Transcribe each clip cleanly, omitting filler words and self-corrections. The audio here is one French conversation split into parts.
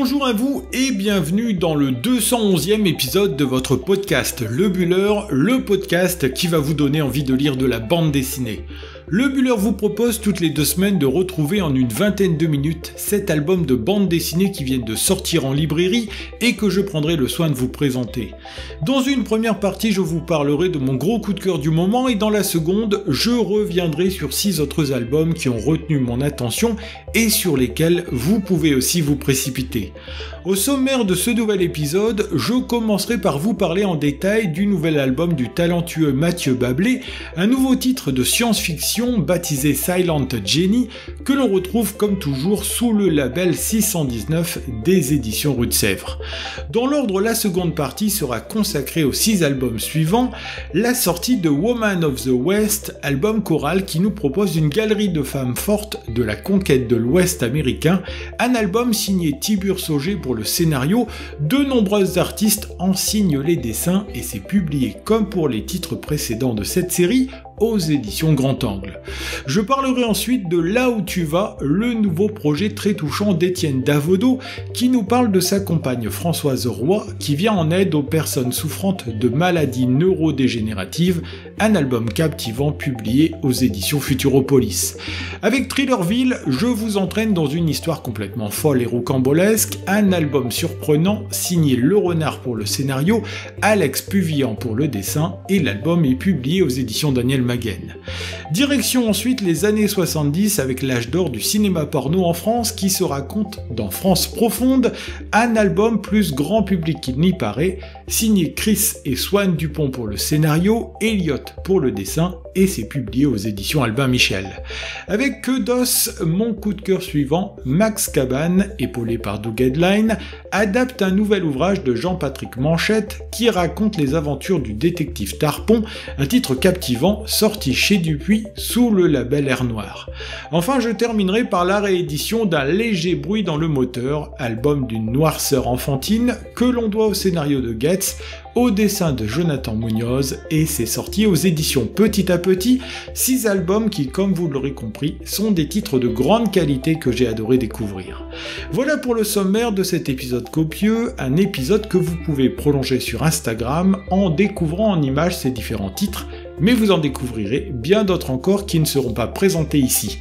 Bonjour à vous et bienvenue dans le 211e épisode de votre podcast Le Buller, le podcast qui va vous donner envie de lire de la bande dessinée. Le Buller vous propose toutes les 2 semaines de retrouver en une vingtaine de minutes 7 albums de bande dessinée qui viennent de sortir en librairie et que je prendrai le soin de vous présenter. Dans une première partie, je vous parlerai de mon gros coup de cœur du moment et dans la seconde, je reviendrai sur 6 autres albums qui ont retenu mon attention et sur lesquels vous pouvez aussi vous précipiter. Au sommaire de ce nouvel épisode, je commencerai par vous parler en détail du nouvel album du talentueux Mathieu Bablé, un nouveau titre de science-fiction baptisé Silent Jenny, que l'on retrouve comme toujours sous le label 619 des éditions Rue de Sèvres. Dans l'ordre, la seconde partie sera consacrée aux 6 albums suivants, la sortie de Woman of the West, album choral qui nous propose une galerie de femmes fortes de la conquête de l'Ouest américain, un album signé Tibur Sauger pour le scénario, de nombreux artistes en signent les dessins et c'est publié comme pour les titres précédents de cette série, aux éditions Grand Angle. Je parlerai ensuite de Là où tu vas, le nouveau projet très touchant d'Étienne Davodo qui nous parle de sa compagne Françoise Roy qui vient en aide aux personnes souffrantes de maladies neurodégénératives, un album captivant publié aux éditions Futuropolis. Avec Thrillerville, je vous entraîne dans une histoire complètement folle et rocambolesque, un album surprenant signé Le Renard pour le scénario, Alex Puvillan pour le dessin et l'album est publié aux éditions Daniel Maguen. Direction ensuite les années 70 avec l'âge d'or du cinéma porno en France qui se raconte dans France Profonde, un album plus grand public qu'il n'y paraît, signé Chris et Swan Dupont pour le scénario, Elliot pour le dessin et c'est publié aux éditions Albin Michel. Avec Que d'os, mon coup de cœur suivant, Max Cabane, épaulé par Doug Headline, adapte un nouvel ouvrage de Jean-Patrick Manchette qui raconte les aventures du détective Tarpon, un titre captivant sorti chez Dupuis sous le label Air Noir. Enfin, je terminerai par la réédition d'Un léger bruit dans le moteur, album d'une noirceur enfantine que l'on doit au scénario de Getz, au dessin de Jonathan Munoz et c'est sorti aux éditions Petit à Petit, 6 albums qui, comme vous l'aurez compris, sont des titres de grande qualité que j'ai adoré découvrir. Voilà pour le sommaire de cet épisode copieux, un épisode que vous pouvez prolonger sur Instagram en découvrant en images ces différents titres, mais vous en découvrirez bien d'autres encore qui ne seront pas présentés ici.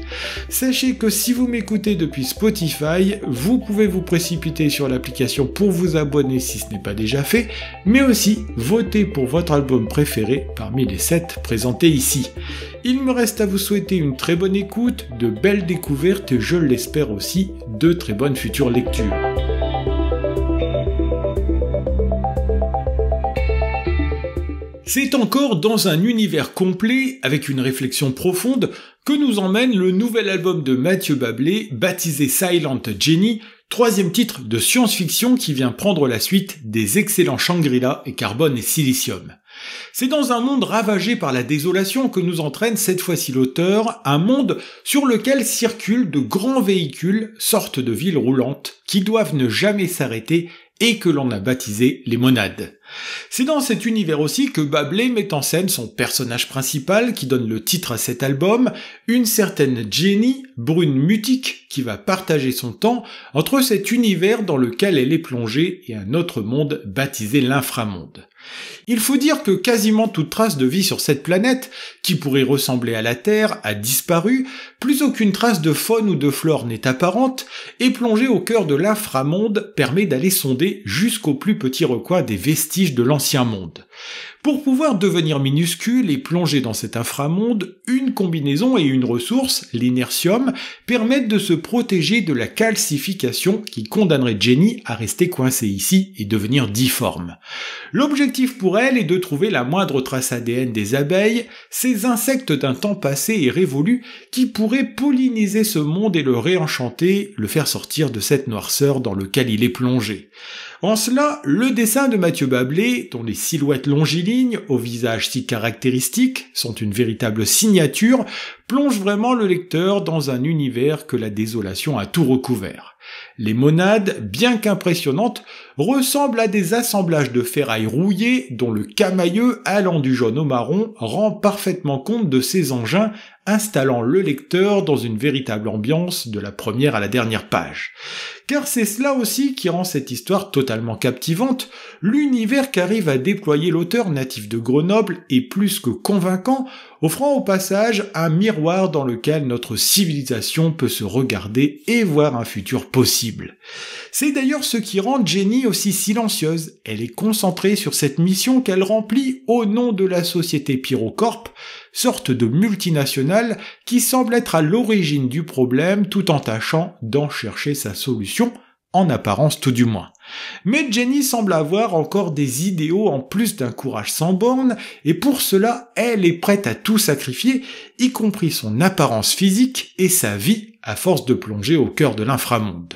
Sachez que si vous m'écoutez depuis Spotify, vous pouvez vous précipiter sur l'application pour vous abonner si ce n'est pas déjà fait, mais aussi voter pour votre album préféré parmi les 7 présentés ici. Il me reste à vous souhaiter une très bonne écoute, de belles découvertes et je l'espère aussi, de très bonnes futures lectures. C'est encore dans un univers complet, avec une réflexion profonde, que nous emmène le nouvel album de Mathieu Bablé, baptisé Silent Jenny, 3e titre de science-fiction qui vient prendre la suite des excellents Shangri-La et Carbone et Silicium. C'est dans un monde ravagé par la désolation que nous entraîne cette fois-ci l'auteur, un monde sur lequel circulent de grands véhicules, sortes de villes roulantes, qui doivent ne jamais s'arrêter et que l'on a baptisé les monades. C'est dans cet univers aussi que Bablé met en scène son personnage principal qui donne le titre à cet album, une certaine Jenny, brune mutique, qui va partager son temps entre cet univers dans lequel elle est plongée et un autre monde baptisé l'inframonde. Il faut dire que quasiment toute trace de vie sur cette planète, qui pourrait ressembler à la Terre, a disparu, plus aucune trace de faune ou de flore n'est apparente, et plonger au cœur de l'inframonde permet d'aller sonder jusqu'au plus petit recoin des vestiges de l'ancien monde. Pour pouvoir devenir minuscule et plonger dans cet inframonde, une combinaison et une ressource, l'inertium, permettent de se protéger de la calcification qui condamnerait Jenny à rester coincée ici et devenir difforme. L'objectif pour elle est de trouver la moindre trace ADN des abeilles, ces insectes d'un temps passé et révolu qui pourraient polliniser ce monde et le réenchanter, le faire sortir de cette noirceur dans lequel il est plongé. En cela, le dessin de Mathieu Bablé, dont les silhouettes longilignes, au visage si caractéristiques, sont une véritable signature, plonge vraiment le lecteur dans un univers que la désolation a tout recouvert. Les monades, bien qu'impressionnantes, ressemblent à des assemblages de ferraille rouillée dont le camailleux allant du jaune au marron rend parfaitement compte de ces engins, installant le lecteur dans une véritable ambiance de la première à la dernière page. Car c'est cela aussi qui rend cette histoire totalement captivante, l'univers qu'arrive à déployer l'auteur natif de Grenoble est plus que convaincant, offrant au passage un miroir dans lequel notre civilisation peut se regarder et voir un futur possible. C'est d'ailleurs ce qui rend Jenny aussi silencieuse, elle est concentrée sur cette mission qu'elle remplit au nom de la société PyroCorp, sorte de multinationale qui semble être à l'origine du problème tout en tâchant d'en chercher sa solution, en apparence tout du moins. Mais Jenny semble avoir encore des idéaux en plus d'un courage sans borne, et pour cela, elle est prête à tout sacrifier, y compris son apparence physique et sa vie, à force de plonger au cœur de l'inframonde.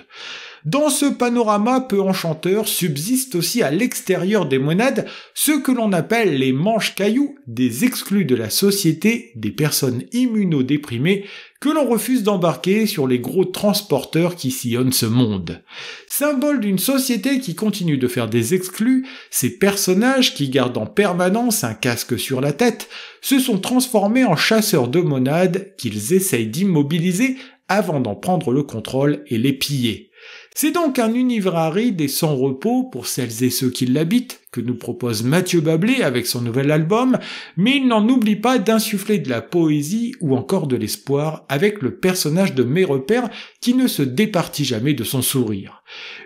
Dans ce panorama peu enchanteur subsiste aussi à l'extérieur des monades ce que l'on appelle les manches-cailloux, des exclus de la société, des personnes immunodéprimées que l'on refuse d'embarquer sur les gros transporteurs qui sillonnent ce monde. Symbole d'une société qui continue de faire des exclus, ces personnages qui gardent en permanence un casque sur la tête se sont transformés en chasseurs de monades qu'ils essayent d'immobiliser avant d'en prendre le contrôle et les piller. C'est donc un univers aride et sans repos pour celles et ceux qui l'habitent, que nous propose Mathieu Bablé avec son nouvel album, mais il n'en oublie pas d'insuffler de la poésie ou encore de l'espoir avec le personnage de Mes Repères qui ne se départit jamais de son sourire.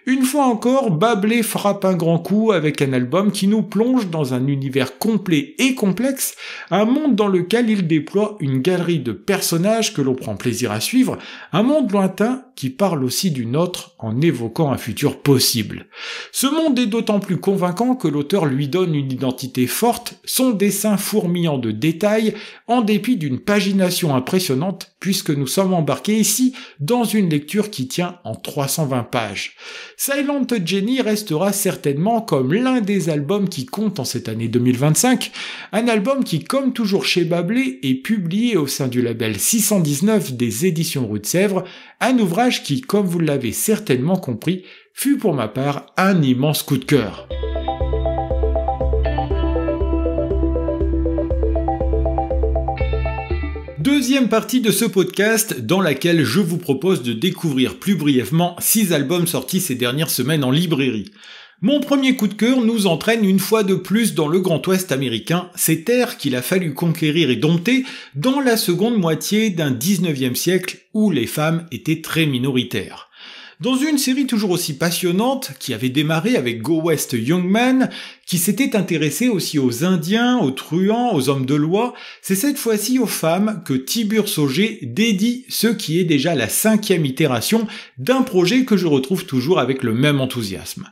Une fois encore, Bablé frappe un grand coup avec un album qui nous plonge dans un univers complet et complexe, un monde dans lequel il déploie une galerie de personnages que l'on prend plaisir à suivre, un monde lointain qui parle aussi du nôtre en évoquant un futur possible. Ce monde est d'autant plus convaincant que l'auteur lui donne une identité forte, son dessin fourmillant de détails, en dépit d'une pagination impressionnante, puisque nous sommes embarqués ici dans une lecture qui tient en 320 pages. Silent Jenny restera certainement comme l'un des albums qui comptent en cette année 2025, un album qui, comme toujours chez Bablé, est publié au sein du label 619 des éditions Rue de Sèvres, un ouvrage qui, comme vous l'avez certainement compris, fut pour ma part un immense coup de cœur. Deuxième partie de ce podcast dans laquelle je vous propose de découvrir plus brièvement 6 albums sortis ces dernières semaines en librairie. Mon premier coup de cœur nous entraîne une fois de plus dans le Grand Ouest américain, ces terres qu'il a fallu conquérir et dompter dans la seconde moitié d'un 19e siècle où les femmes étaient très minoritaires. Dans une série toujours aussi passionnante, qui avait démarré avec Go West Young Man, qui s'était intéressé aussi aux Indiens, aux truands, aux hommes de loi, c'est cette fois-ci aux femmes que Tiburce Auger dédie ce qui est déjà la 5e itération d'un projet que je retrouve toujours avec le même enthousiasme.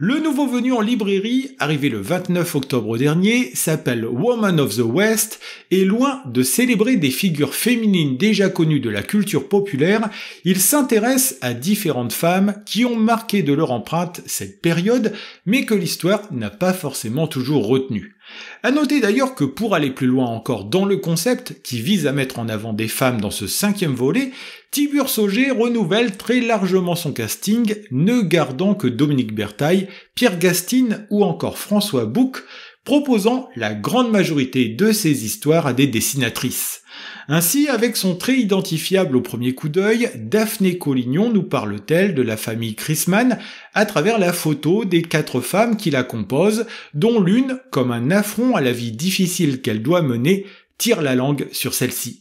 Le nouveau venu en librairie, arrivé le 29 octobre dernier, s'appelle Woman of the West, et loin de célébrer des figures féminines déjà connues de la culture populaire, il s'intéresse à différentes femmes qui ont marqué de leur empreinte cette période, mais que l'histoire n'a pas forcément toujours retenues. À noter d'ailleurs que pour aller plus loin encore dans le concept, qui vise à mettre en avant des femmes dans ce 5e volet, Tiburce Auger renouvelle très largement son casting, ne gardant que Dominique Bertaille, Pierre Gastine ou encore François Bouc, proposant la grande majorité de ses histoires à des dessinatrices. Ainsi, avec son trait identifiable au premier coup d'œil, Daphné Collignon nous parle-t-elle de la famille Chrisman à travers la photo des 4 femmes qui la composent, dont l'une, comme un affront à la vie difficile qu'elle doit mener, tire la langue sur celle-ci.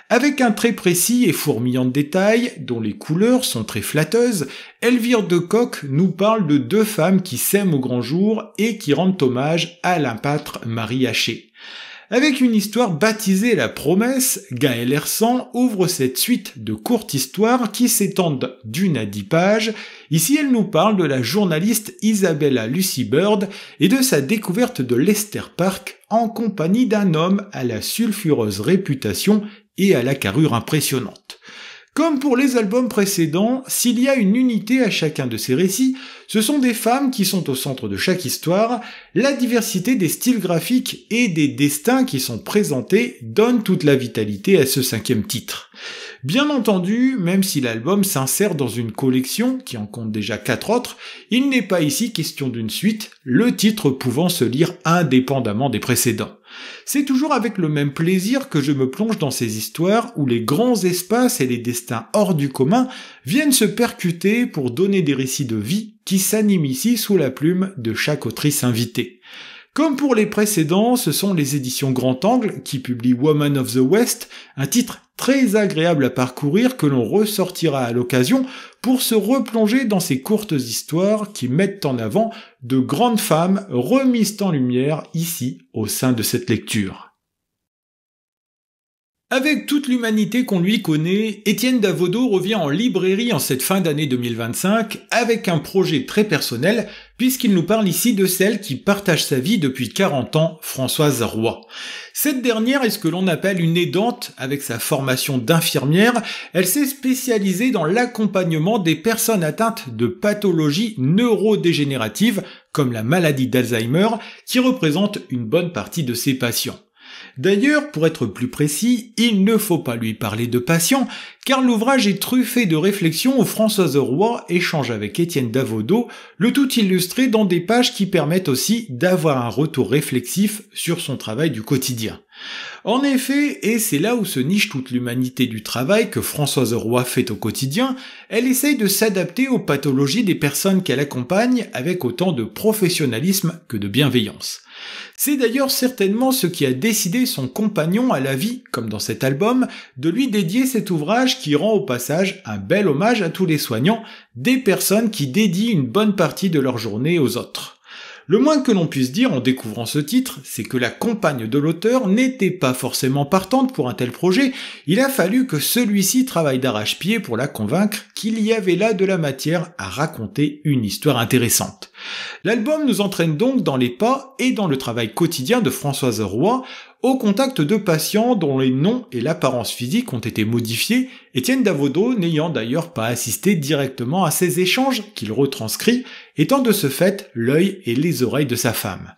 Avec un trait précis et fourmillant de détails, dont les couleurs sont très flatteuses, Elvire de Cock nous parle de 2 femmes qui s'aiment au grand jour et qui rendent hommage à la pâtre Marie Haché. Avec une histoire baptisée La Promesse, Gaël Hersan ouvre cette suite de courtes histoires qui s'étendent d'1 à 10 pages. Ici, elle nous parle de la journaliste Isabella Lucy Bird et de sa découverte de Lester Park en compagnie d'un homme à la sulfureuse réputation et à la carrure impressionnante. Comme pour les albums précédents, s'il y a une unité à chacun de ces récits, ce sont des femmes qui sont au centre de chaque histoire, la diversité des styles graphiques et des destins qui sont présentés donne toute la vitalité à ce 5e titre. Bien entendu, même si l'album s'insère dans une collection qui en compte déjà 4 autres, il n'est pas ici question d'une suite, le titre pouvant se lire indépendamment des précédents. C'est toujours avec le même plaisir que je me plonge dans ces histoires où les grands espaces et les destins hors du commun viennent se percuter pour donner des récits de vie qui s'animent ici sous la plume de chaque autrice invitée. Comme pour les précédents, ce sont les éditions Grand Angle qui publient Woman of the West, un titre très agréable à parcourir que l'on ressortira à l'occasion pour se replonger dans ces courtes histoires qui mettent en avant de grandes femmes remises en lumière ici au sein de cette lecture. Avec toute l'humanité qu'on lui connaît, Étienne Davodo revient en librairie en cette fin d'année 2025 avec un projet très personnel puisqu'il nous parle ici de celle qui partage sa vie depuis 40 ans, Françoise Roy. Cette dernière est ce que l'on appelle une aidante avec sa formation d'infirmière. Elle s'est spécialisée dans l'accompagnement des personnes atteintes de pathologies neurodégénératives comme la maladie d'Alzheimer qui représente une bonne partie de ses patients. D'ailleurs, pour être plus précis, il ne faut pas lui parler de patients, car l'ouvrage est truffé de réflexions où Françoise Roy échange avec Étienne Davodo, le tout illustré dans des pages qui permettent aussi d'avoir un retour réflexif sur son travail du quotidien. En effet, et c'est là où se niche toute l'humanité du travail que Françoise Roy fait au quotidien, elle essaye de s'adapter aux pathologies des personnes qu'elle accompagne avec autant de professionnalisme que de bienveillance. C'est d'ailleurs certainement ce qui a décidé son compagnon à la vie, comme dans cet album, de lui dédier cet ouvrage qui rend au passage un bel hommage à tous les soignants, des personnes qui dédient une bonne partie de leur journée aux autres. Le moins que l'on puisse dire en découvrant ce titre, c'est que la compagne de l'auteur n'était pas forcément partante pour un tel projet, il a fallu que celui-ci travaille d'arrache-pied pour la convaincre qu'il y avait là de la matière à raconter une histoire intéressante. L'album nous entraîne donc dans les pas et dans le travail quotidien de Françoise Roy, au contact de patients dont les noms et l'apparence physique ont été modifiés, Étienne Davodo n'ayant d'ailleurs pas assisté directement à ces échanges qu'il retranscrit, étant de ce fait l'œil et les oreilles de sa femme.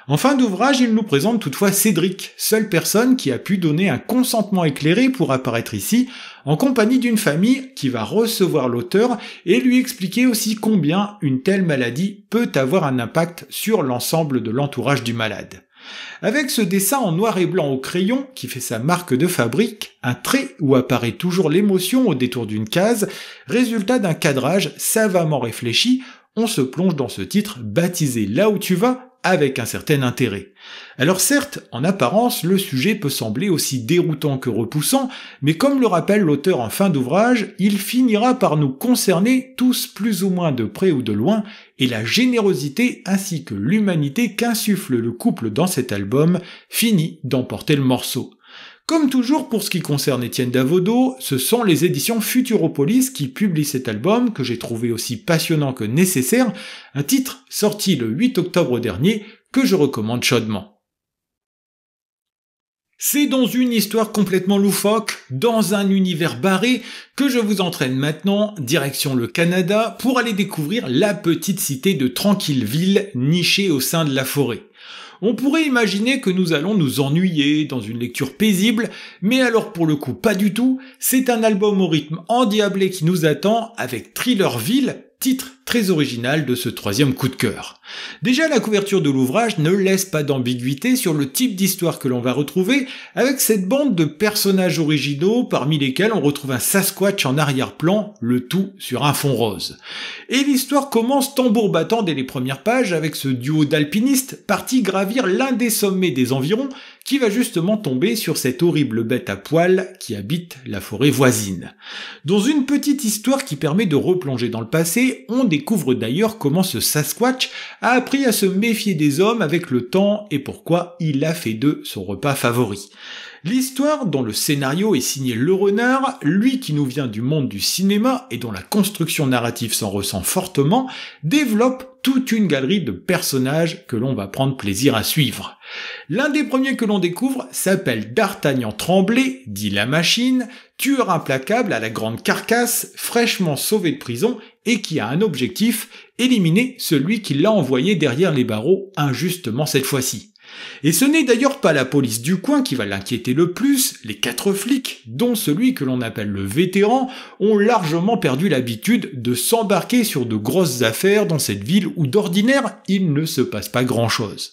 En fin d'ouvrage, il nous présente toutefois Cédric, seule personne qui a pu donner un consentement éclairé pour apparaître ici, en compagnie d'une famille qui va recevoir l'auteur et lui expliquer aussi combien une telle maladie peut avoir un impact sur l'ensemble de l'entourage du malade. Avec ce dessin en noir et blanc au crayon qui fait sa marque de fabrique, un trait où apparaît toujours l'émotion au détour d'une case, résultat d'un cadrage savamment réfléchi, on se plonge dans ce titre baptisé Là où tu vas, avec un certain intérêt. Alors certes, en apparence, le sujet peut sembler aussi déroutant que repoussant, mais comme le rappelle l'auteur en fin d'ouvrage, il finira par nous concerner tous plus ou moins de près ou de loin, et la générosité ainsi que l'humanité qu'insuffle le couple dans cet album finit d'emporter le morceau. Comme toujours pour ce qui concerne Étienne Davodo, ce sont les éditions Futuropolis qui publient cet album que j'ai trouvé aussi passionnant que nécessaire, un titre sorti le 8 octobre dernier que je recommande chaudement. C'est dans une histoire complètement loufoque, dans un univers barré, que je vous entraîne maintenant direction le Canada pour aller découvrir la petite cité de Tranquilleville nichée au sein de la forêt. On pourrait imaginer que nous allons nous ennuyer dans une lecture paisible, mais alors pour le coup pas du tout, c'est un album au rythme endiablé qui nous attend avec Thrillerville, titre très original de ce 3e coup de cœur. Déjà la couverture de l'ouvrage ne laisse pas d'ambiguïté sur le type d'histoire que l'on va retrouver, avec cette bande de personnages originaux parmi lesquels on retrouve un Sasquatch en arrière-plan, le tout sur un fond rose. Et l'histoire commence tambour battant dès les premières pages avec ce duo d'alpinistes partis gravir l'un des sommets des environs qui va justement tomber sur cette horrible bête à poil qui habite la forêt voisine. Dans une petite histoire qui permet de replonger dans le passé, on découvre d'ailleurs comment ce Sasquatch a appris à se méfier des hommes avec le temps et pourquoi il a fait d'eux son repas favori. L'histoire, dont le scénario est signé Le Renard, lui qui nous vient du monde du cinéma et dont la construction narrative s'en ressent fortement, développe toute une galerie de personnages que l'on va prendre plaisir à suivre. L'un des premiers que l'on découvre s'appelle D'Artagnan Tremblay, dit la Machine, tueur implacable à la grande carcasse, fraîchement sauvé de prison et qui a un objectif, éliminer celui qui l'a envoyé derrière les barreaux injustement cette fois-ci. Et ce n'est d'ailleurs pas la police du coin qui va l'inquiéter le plus, les 4 flics, dont celui que l'on appelle le vétéran, ont largement perdu l'habitude de s'embarquer sur de grosses affaires dans cette ville où d'ordinaire il ne se passe pas grand-chose.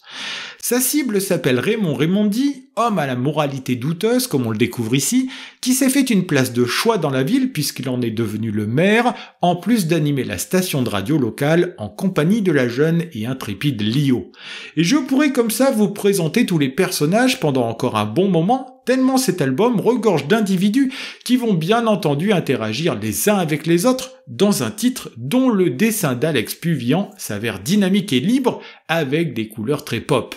Sa cible s'appelle Raymond Raymondi, homme à la moralité douteuse, comme on le découvre ici, qui s'est fait une place de choix dans la ville puisqu'il en est devenu le maire, en plus d'animer la station de radio locale en compagnie de la jeune et intrépide Lio. Et je pourrais comme ça vous présenter tous les personnages pendant encore un bon moment, tellement cet album regorge d'individus qui vont bien entendu interagir les uns avec les autres dans un titre dont le dessin d'Alex Puvian s'avère dynamique et libre avec des couleurs très pop.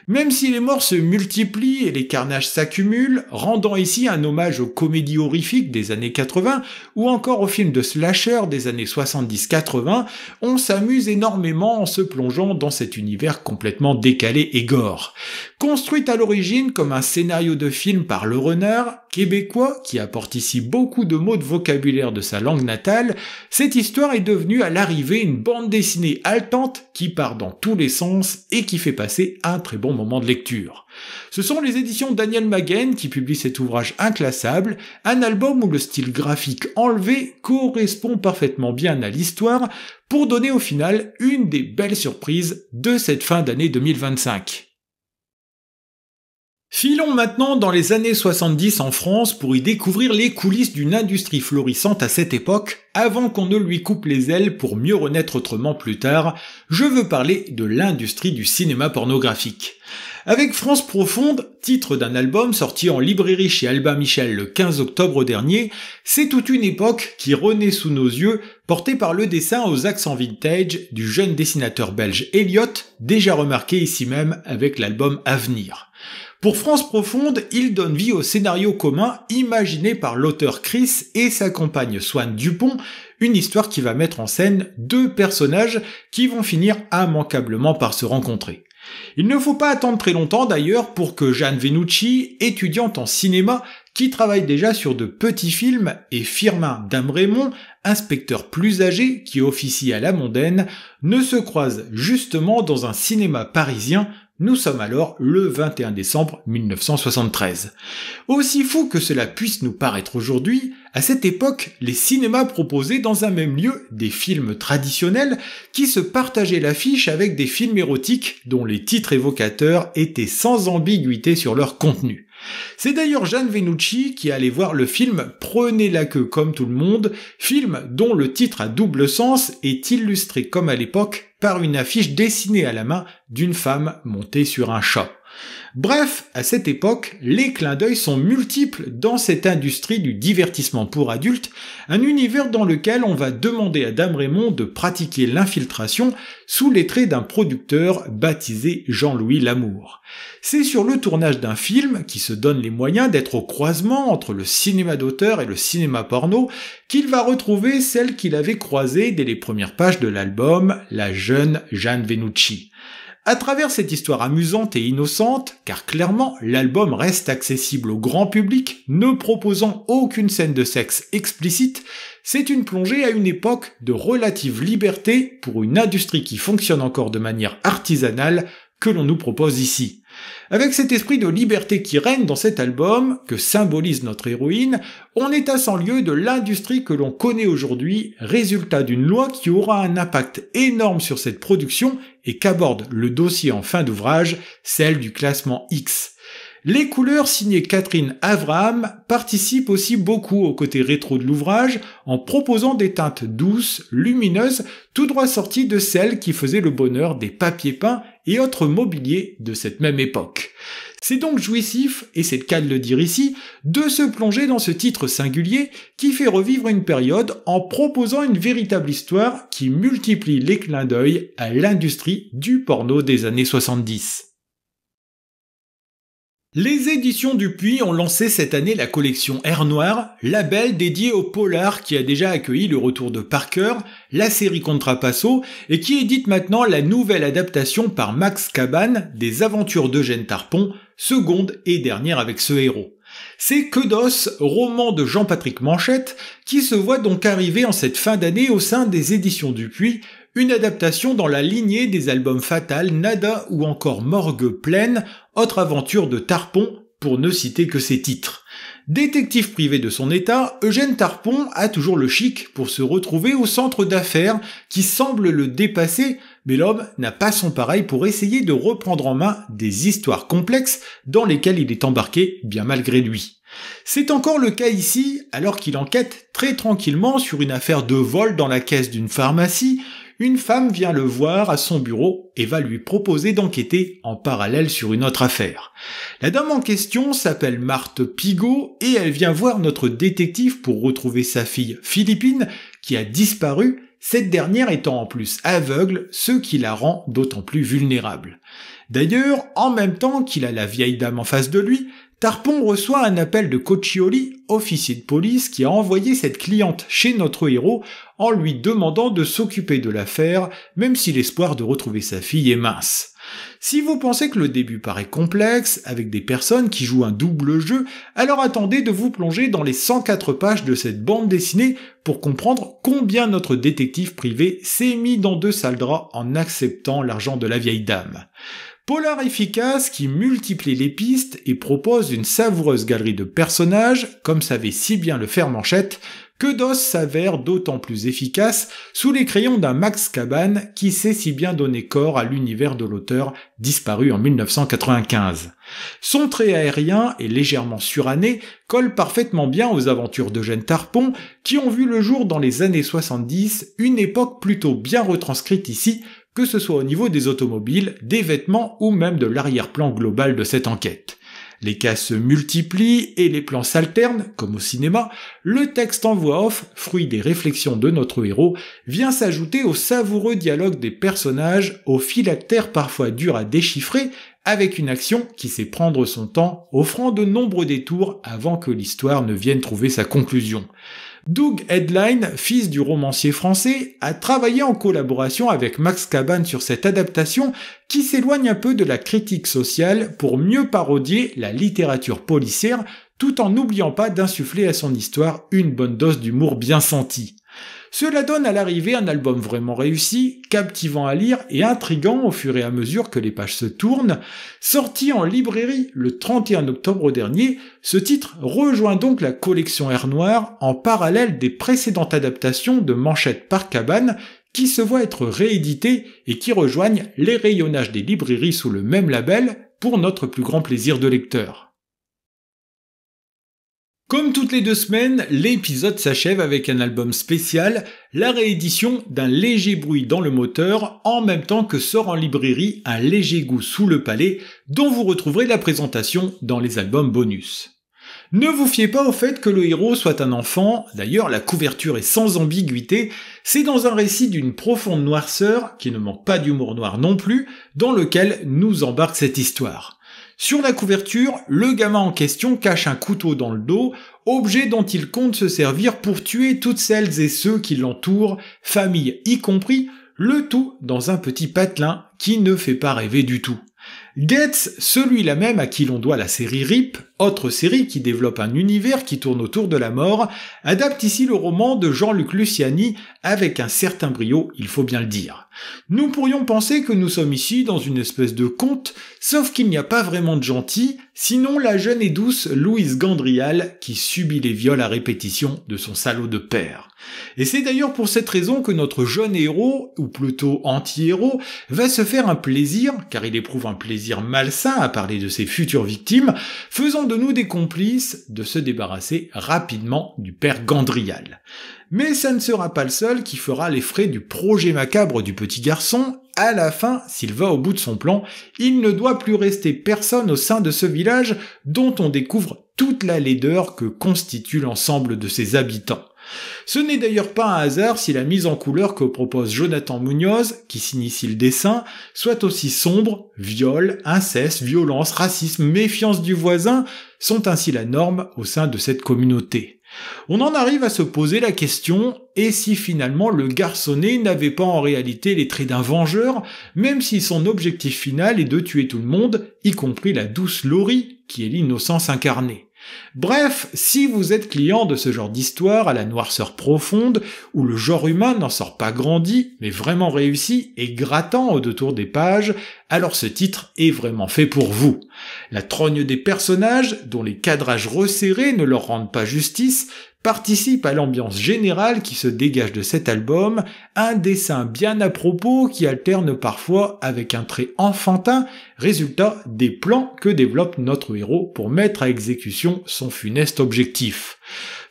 Même si les morts se multiplient et les carnages s'accumulent, rendant ici un hommage aux comédies horrifiques des années 80 ou encore aux films de slasher des années 70-80, on s'amuse énormément en se plongeant dans cet univers complètement décalé et gore. Construite à l'origine comme un scénario de film par Le Renard, québécois qui apporte ici beaucoup de mots de vocabulaire de sa langue natale, cette histoire est devenue à l'arrivée une bande dessinée haletante qui part dans tous les sens et qui fait passer un très bon moment de lecture. Ce sont les éditions Daniel Maguen qui publient cet ouvrage inclassable, un album où le style graphique enlevé correspond parfaitement bien à l'histoire pour donner au final une des belles surprises de cette fin d'année 2025. Filons maintenant dans les années 70 en France pour y découvrir les coulisses d'une industrie florissante à cette époque, avant qu'on ne lui coupe les ailes pour mieux renaître autrement plus tard. Je veux parler de l'industrie du cinéma pornographique. Avec France Profonde, titre d'un album sorti en librairie chez Albin Michel le 15 octobre dernier, c'est toute une époque qui renaît sous nos yeux, portée par le dessin aux accents vintage du jeune dessinateur belge Elliot, déjà remarqué ici même avec l'album Avenir. Pour France Profonde, il donne vie au scénario commun imaginé par l'auteur Chris et sa compagne Swan Dupont, une histoire qui va mettre en scène 2 personnages qui vont finir immanquablement par se rencontrer. Il ne faut pas attendre très longtemps d'ailleurs pour que Jeanne Venucci, étudiante en cinéma, qui travaille déjà sur de petits films, et Firmin Damrémont, inspecteur plus âgé qui officie à la mondaine, ne se croisent justement dans un cinéma parisien. Nous sommes alors le 21 décembre 1973. Aussi fou que cela puisse nous paraître aujourd'hui, à cette époque, les cinémas proposaient dans un même lieu des films traditionnels qui se partageaient l'affiche avec des films érotiques dont les titres évocateurs étaient sans ambiguïté sur leur contenu. C'est d'ailleurs Jeanne Venucci qui allait voir le film Prenez la queue comme tout le monde, film dont le titre à double sens est illustré comme à l'époque par une affiche dessinée à la main d'une femme montée sur un chat. Bref, à cette époque, les clins d'œil sont multiples dans cette industrie du divertissement pour adultes, un univers dans lequel on va demander à Damrémont de pratiquer l'infiltration sous les traits d'un producteur baptisé Jean-Louis Lamour. C'est sur le tournage d'un film qui se donne les moyens d'être au croisement entre le cinéma d'auteur et le cinéma porno qu'il va retrouver celle qu'il avait croisée dès les premières pages de l'album, la jeune Jeanne Venucci. À travers cette histoire amusante et innocente, car clairement l'album reste accessible au grand public, ne proposant aucune scène de sexe explicite, c'est une plongée à une époque de relative liberté pour une industrie qui fonctionne encore de manière artisanale que l'on nous propose ici. Avec cet esprit de liberté qui règne dans cet album, que symbolise notre héroïne, on est à 100 lieues de l'industrie que l'on connaît aujourd'hui, résultat d'une loi qui aura un impact énorme sur cette production et qu'aborde le dossier en fin d'ouvrage, celle du classement X. Les couleurs signées Catherine Avraham participent aussi beaucoup au côté rétro de l'ouvrage en proposant des teintes douces, lumineuses, tout droit sorties de celles qui faisaient le bonheur des papiers peints et autres mobiliers de cette même époque. C'est donc jouissif, et c'est le cas de le dire ici, de se plonger dans ce titre singulier qui fait revivre une période en proposant une véritable histoire qui multiplie les clins d'œil à l'industrie du porno des années 70. Les éditions Dupuis ont lancé cette année la collection Air Noir, label dédié au polar qui a déjà accueilli le retour de Parker, la série Contrapasso, et qui édite maintenant la nouvelle adaptation par Max Cabane des aventures d'Eugène Tarpon, seconde et dernière avec ce héros. C'est Que d'os, roman de Jean-Patrick Manchette, qui se voit donc arriver en cette fin d'année au sein des éditions Dupuis, une adaptation dans la lignée des albums Fatal, Nada ou encore Morgue pleine, autre aventure de Tarpon, pour ne citer que ses titres. Détective privé de son état, Eugène Tarpon a toujours le chic pour se retrouver au centre d'affaires qui semble le dépasser, mais l'homme n'a pas son pareil pour essayer de reprendre en main des histoires complexes dans lesquelles il est embarqué bien malgré lui. C'est encore le cas ici, alors qu'il enquête très tranquillement sur une affaire de vol dans la caisse d'une pharmacie. Une femme vient le voir à son bureau et va lui proposer d'enquêter en parallèle sur une autre affaire. La dame en question s'appelle Marthe Pigot et elle vient voir notre détective pour retrouver sa fille Philippine qui a disparu, cette dernière étant en plus aveugle, ce qui la rend d'autant plus vulnérable. D'ailleurs, en même temps qu'il a la vieille dame en face de lui, Tarpon reçoit un appel de Coccioli, officier de police, qui a envoyé cette cliente chez notre héros en lui demandant de s'occuper de l'affaire, même si l'espoir de retrouver sa fille est mince. Si vous pensez que le début paraît complexe, avec des personnes qui jouent un double jeu, alors attendez de vous plonger dans les 104 pages de cette bande dessinée pour comprendre combien notre détective privé s'est mis dans deux sales draps en acceptant l'argent de la vieille dame. Polar efficace qui multiplie les pistes et propose une savoureuse galerie de personnages, comme savait si bien le faire Manchette, Que d'os s'avère d'autant plus efficace sous les crayons d'un Max Cabane qui sait si bien donner corps à l'univers de l'auteur disparu en 1995. Son trait aérien et légèrement suranné colle parfaitement bien aux aventures d'Eugène Tarpon qui ont vu le jour dans les années 70, une époque plutôt bien retranscrite ici, que ce soit au niveau des automobiles, des vêtements ou même de l'arrière-plan global de cette enquête. Les cas se multiplient et les plans s'alternent, comme au cinéma, le texte en voix off, fruit des réflexions de notre héros, vient s'ajouter au savoureux dialogue des personnages, aux phylactères parfois durs à déchiffrer, avec une action qui sait prendre son temps, offrant de nombreux détours avant que l'histoire ne vienne trouver sa conclusion. Doug Headline, fils du romancier français, a travaillé en collaboration avec Max Cabane sur cette adaptation qui s'éloigne un peu de la critique sociale pour mieux parodier la littérature policière tout en n'oubliant pas d'insuffler à son histoire une bonne dose d'humour bien senti. Cela donne à l'arrivée un album vraiment réussi, captivant à lire et intriguant au fur et à mesure que les pages se tournent. Sorti en librairie le 31 octobre dernier, ce titre rejoint donc la collection Air Noir en parallèle des précédentes adaptations de Manchette par Cabane qui se voient être rééditées et qui rejoignent les rayonnages des librairies sous le même label pour notre plus grand plaisir de lecteur. Comme toutes les 2 semaines, l'épisode s'achève avec un album spécial, la réédition d'un léger bruit dans le moteur, en même temps que sort en librairie un léger goût sous le palais, dont vous retrouverez la présentation dans les albums bonus. Ne vous fiez pas au fait que le héros soit un enfant, d'ailleurs la couverture est sans ambiguïté, c'est dans un récit d'une profonde noirceur, qui ne manque pas d'humour noir non plus, dans lequel nous embarque cette histoire. Sur la couverture, le gamin en question cache un couteau dans le dos, objet dont il compte se servir pour tuer toutes celles et ceux qui l'entourent, famille y compris, le tout dans un petit patelin qui ne fait pas rêver du tout. Getz, celui-là même à qui l'on doit la série RIP, autre série qui développe un univers qui tourne autour de la mort, adapte ici le roman de Jean-Luc Luciani avec un certain brio, il faut bien le dire. Nous pourrions penser que nous sommes ici dans une espèce de conte, sauf qu'il n'y a pas vraiment de gentil, sinon la jeune et douce Louise Gandrial qui subit les viols à répétition de son salaud de père. Et c'est d'ailleurs pour cette raison que notre jeune héros, ou plutôt anti-héros, va se faire un plaisir, car il éprouve un plaisir malsain à parler de ses futures victimes, faisant de nous des complices de se débarrasser rapidement du père Gandrial. Mais ça ne sera pas le seul qui fera les frais du projet macabre du petit garçon. À la fin, s'il va au bout de son plan, il ne doit plus rester personne au sein de ce village dont on découvre toute la laideur que constitue l'ensemble de ses habitants. Ce n'est d'ailleurs pas un hasard si la mise en couleur que propose Jonathan Munoz, qui s'initie le dessin, soit aussi sombre. Viol, inceste, violence, racisme, méfiance du voisin sont ainsi la norme au sein de cette communauté. On en arrive à se poser la question, et si finalement le garçonnet n'avait pas en réalité les traits d'un vengeur, même si son objectif final est de tuer tout le monde, y compris la douce Laurie, qui est l'innocence incarnée. Bref, si vous êtes client de ce genre d'histoire à la noirceur profonde, où le genre humain n'en sort pas grandi, mais vraiment réussi et grattant au détour des pages, alors ce titre est vraiment fait pour vous. La trogne des personnages, dont les cadrages resserrés ne leur rendent pas justice, participe à l'ambiance générale qui se dégage de cet album, un dessin bien à propos qui alterne parfois avec un trait enfantin, résultat des plans que développe notre héros pour mettre à exécution son funeste objectif.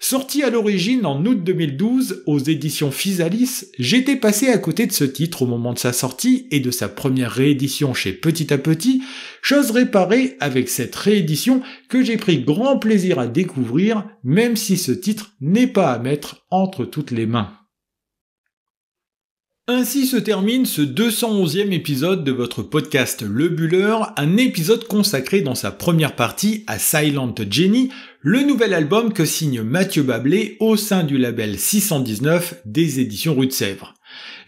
Sorti à l'origine en août 2012 aux éditions Physalis, j'étais passé à côté de ce titre au moment de sa sortie et de sa première réédition chez Petit à Petit, chose réparée avec cette réédition que j'ai pris grand plaisir à découvrir, même si ce titre n'est pas à mettre entre toutes les mains. Ainsi se termine ce 211e épisode de votre podcast Le Buller, un épisode consacré dans sa première partie à Silent Jenny, le nouvel album que signe Mathieu Bablé au sein du label 619 des éditions Rue de Sèvres.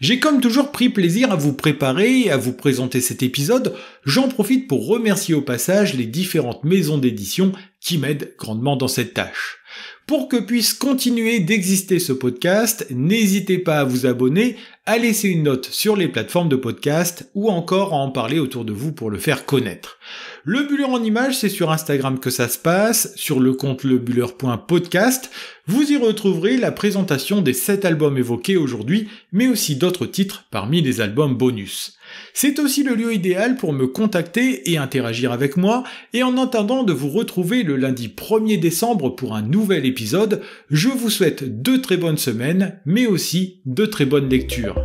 J'ai comme toujours pris plaisir à vous préparer et à vous présenter cet épisode, j'en profite pour remercier au passage les différentes maisons d'édition qui m'aident grandement dans cette tâche. Pour que puisse continuer d'exister ce podcast, n'hésitez pas à vous abonner, à laisser une note sur les plateformes de podcast ou encore à en parler autour de vous pour le faire connaître. Le Buller en images, c'est sur Instagram que ça se passe, sur le compte lebuller.podcast. Vous y retrouverez la présentation des 7 albums évoqués aujourd'hui, mais aussi d'autres titres parmi les albums bonus. C'est aussi le lieu idéal pour me contacter et interagir avec moi, et en attendant de vous retrouver le lundi 1er décembre pour un nouvel épisode, je vous souhaite de très bonnes semaines, mais aussi de très bonnes lectures.